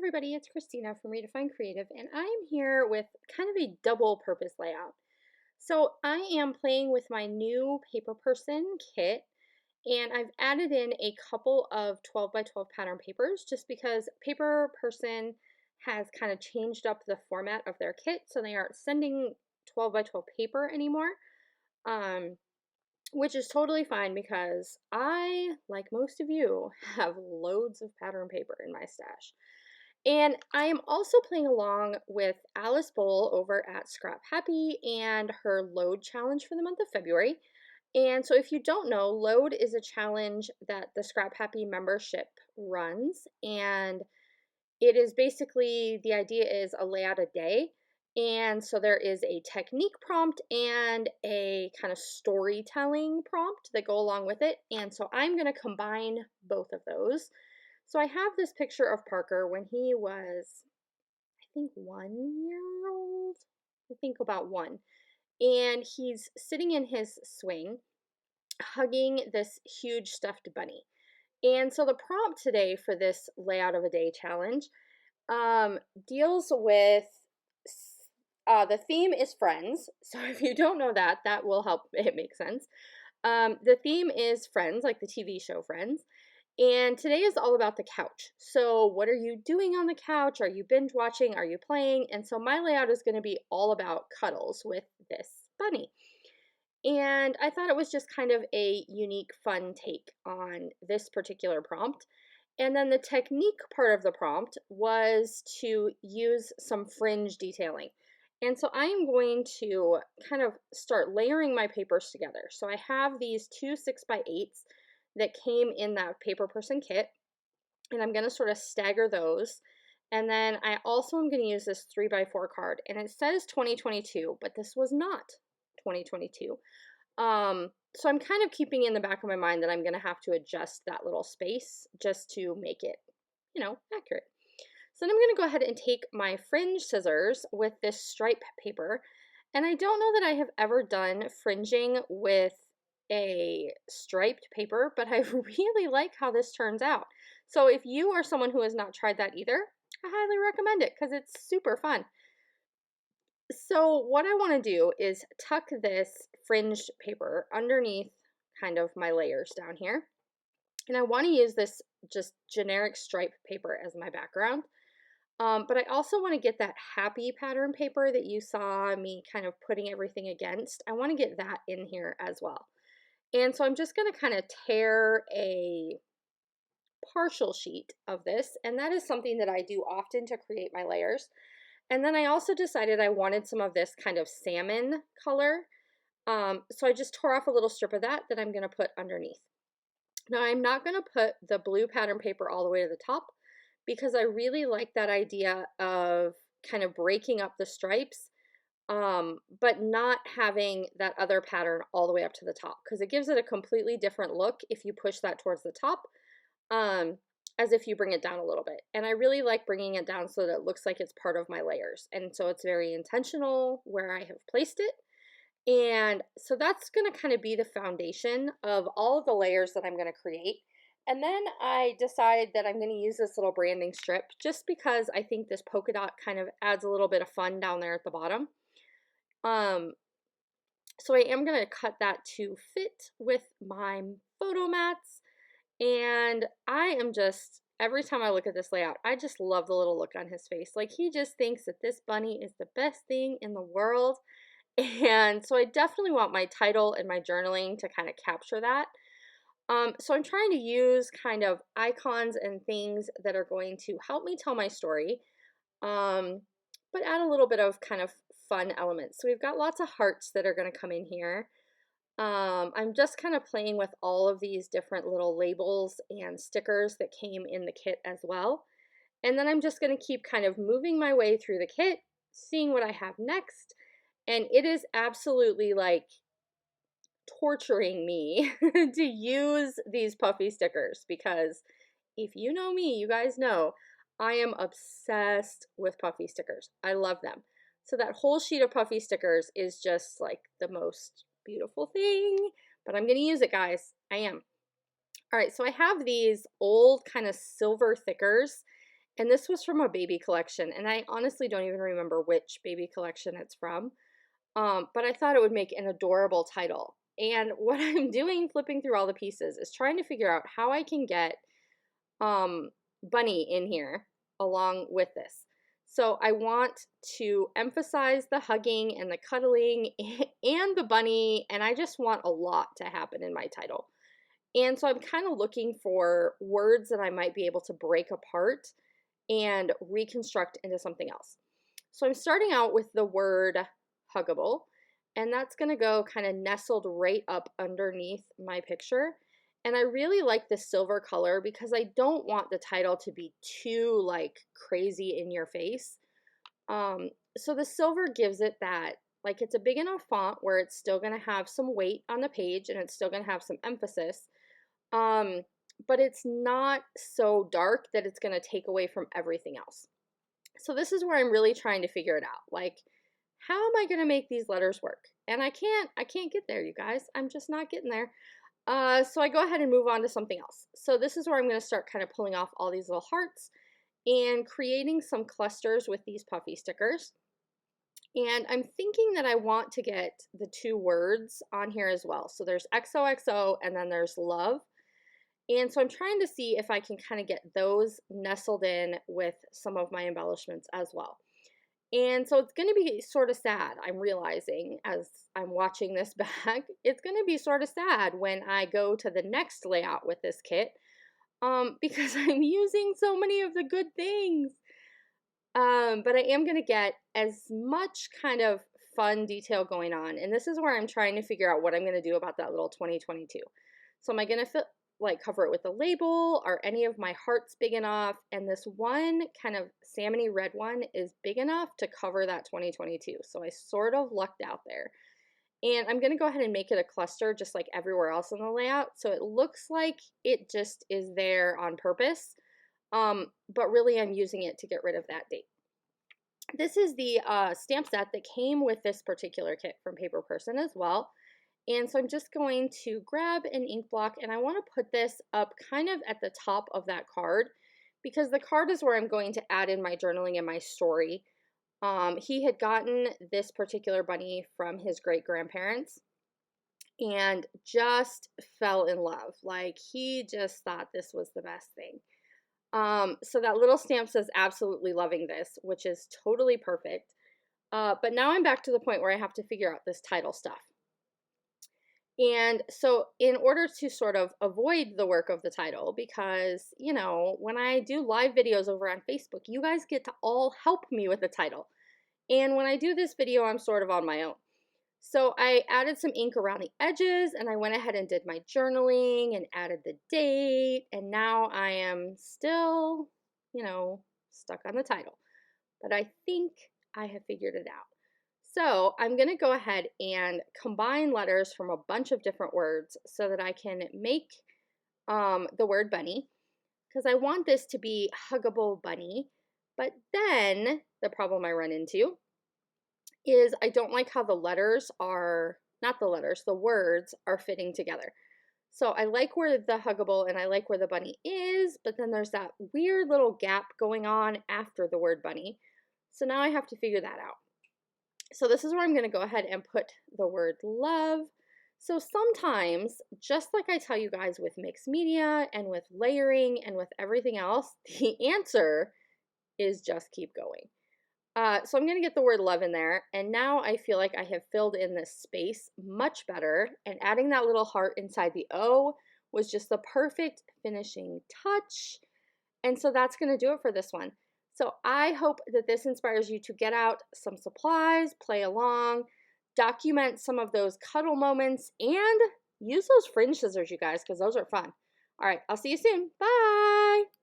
everybody, it's Christina from Redefine Creative, and I'm here with kind of a double purpose layout. So I am playing with my new paper person kit, and I've added in a couple of 12 by 12 pattern papers just because paper person has kind of changed up the format of their kit, so they aren't sending 12 by 12 paper anymore. Which is totally fine because I, like most of you, have loads of pattern paper in my stash. And I am also playing along with Alice Bowl over at Scrap Happy and her load challenge for the month of February. And so if you don't know, load is a challenge that the Scrap Happy membership runs, and it is basically, the idea is a layout a day. And so there is a technique prompt and a kind of storytelling prompt that go along with it. And so I'm going to combine both of those. So I have this picture of Parker when he was, I think, 1 year old. I think about one. And he's sitting in his swing, hugging this huge stuffed bunny. And so the prompt today for this layout of a day challenge deals with, the theme is friends. So if you don't know that, that will help it make sense. The theme is Friends, like the TV show Friends. And today is all about the couch. So what are you doing on the couch? Are you binge watching? Are you playing? And so my layout is going to be all about cuddles with this bunny. And I thought it was just kind of a unique, fun take on this particular prompt. And then the technique part of the prompt was to use some fringe detailing. And so I'm going to kind of start layering my papers together. So I have these two 6x8s that came in that paper person kit, and I'm going to sort of stagger those. And then I also am going to use this 3x4 card, and it says 2022, but this was not 2022. So I'm kind of keeping in the back of my mind that I'm going to have to adjust that little space just to make it, accurate. So then I'm going to go ahead and take my fringe scissors with this stripe paper. And I don't know that I have ever done fringing with a striped paper, but I really like how this turns out. So if you are someone who has not tried that either, I highly recommend it because it's super fun. So what I want to do is tuck this fringed paper underneath kind of my layers down here. And I want to use this just generic stripe paper as my background. But I also want to get that happy pattern paper that you saw me kind of putting everything against. I want to get that in here as well. And so I'm just going to kind of tear a partial sheet of this. And that is something that I do often to create my layers. And then I also decided I wanted some of this kind of salmon color. So I just tore off a little strip of that I'm going to put underneath. Now I'm not going to put the blue pattern paper all the way to the top because I really like that idea of kind of breaking up the stripes, but not having that other pattern all the way up to the top because it gives it a completely different look if you push that towards the top. As if you bring it down a little bit. And I really like bringing it down so that it looks like it's part of my layers. And so it's very intentional where I have placed it. And so that's going to kind of be the foundation of all of the layers that I'm going to create. And then I decide that I'm going to use this little branding strip just because I think this polka dot kind of adds a little bit of fun down there at the bottom. So I am going to cut that to fit with my photo mats. And I am just, every time I look at this layout, I just love the little look on his face. Like he just thinks that this bunny is the best thing in the world. And so I definitely want my title and my journaling to kind of capture that. So I'm trying to use kind of icons and things that are going to help me tell my story, but add a little bit of kind of fun elements. So we've got lots of hearts that are going to come in here. I'm just kind of playing with all of these different little labels and stickers that came in the kit as well. And then I'm just going to keep kind of moving my way through the kit, seeing what I have next. And it is absolutely like torturing me to use these puffy stickers because if you know me, you guys know I am obsessed with puffy stickers. I love them. So that whole sheet of puffy stickers is just like the most beautiful thing, but I'm going to use it, guys. I am. All right, so I have these old kind of silver thickers, And this was from a baby collection, and I honestly don't even remember which baby collection it's from. But I thought it would make an adorable title. And what I'm doing, flipping through all the pieces, is trying to figure out how I can get Bunny in here along with this. So I want to emphasize the hugging and the cuddling and the bunny, and I just want a lot to happen in my title. And so I'm kind of looking for words that I might be able to break apart and reconstruct into something else. So I'm starting out with the word huggable, and that's going to go kind of nestled right up underneath my picture. And I really like the silver color because I don't want the title to be too like crazy in your face. So the silver gives it that, like, it's a big enough font where it's still going to have some weight on the page and it's still going to have some emphasis. But it's not so dark that it's going to take away from everything else. So this is where I'm really trying to figure it out. Like, how am I going to make these letters work? And I can't get there, you guys. I'm just not getting there. So I go ahead and move on to something else. So this is where I'm going to start kind of pulling off all these little hearts and creating some clusters with these puffy stickers. And I'm thinking that I want to get the two words on here as well. So there's XOXO and then there's love. And so I'm trying to see if I can kind of get those nestled in with some of my embellishments as well. And so it's going to be sort of sad, I'm realizing as I'm watching this back, it's going to be sort of sad when I go to the next layout with this kit, because I'm using so many of the good things. But I am going to get as much kind of fun detail going on. And this is where I'm trying to figure out what I'm going to do about that little 2022. So am I going to cover it with a label? Are any of my hearts big enough? And this one kind of salmony red one is big enough to cover that 2022. So I sort of lucked out there. And I'm going to go ahead and make it a cluster just like everywhere else in the layout. So it looks like it just is there on purpose. But really I'm using it to get rid of that date. This is the stamp set that came with this particular kit from Paper Person as well. And so I'm just going to grab an ink block and I want to put this up kind of at the top of that card because the card is where I'm going to add in my journaling and my story. He had gotten this particular bunny from his great-grandparents and just fell in love. Like, he just thought this was the best thing. So that little stamp says absolutely loving this, which is totally perfect. But now I'm back to the point where I have to figure out this title stuff. And so in order to sort of avoid the work of the title, because, you know, when I do live videos over on Facebook, you guys get to all help me with the title. And when I do this video, I'm sort of on my own. So I added some ink around the edges and I went ahead and did my journaling and added the date. And now I am still, you know, stuck on the title. But I think I have figured it out. So I'm going to go ahead and combine letters from a bunch of different words so that I can make the word bunny, because I want this to be Huggable Bunny. But then the problem I run into is I don't like how the letters are, not the letters, the words are fitting together. So I like where the Huggable and I like where the bunny is, but then there's that weird little gap going on after the word bunny. So now I have to figure that out. So this is where I'm going to go ahead and put the word love. So sometimes, just like I tell you guys with mixed media and with layering and with everything else, the answer is just keep going. So I'm going to get the word love in there. And now I feel like I have filled in this space much better. And adding that little heart inside the O was just the perfect finishing touch. And so that's going to do it for this one. So I hope that this inspires you to get out some supplies, play along, document some of those cuddle moments, and use those fringe scissors, you guys, because those are fun. All right, I'll see you soon. Bye!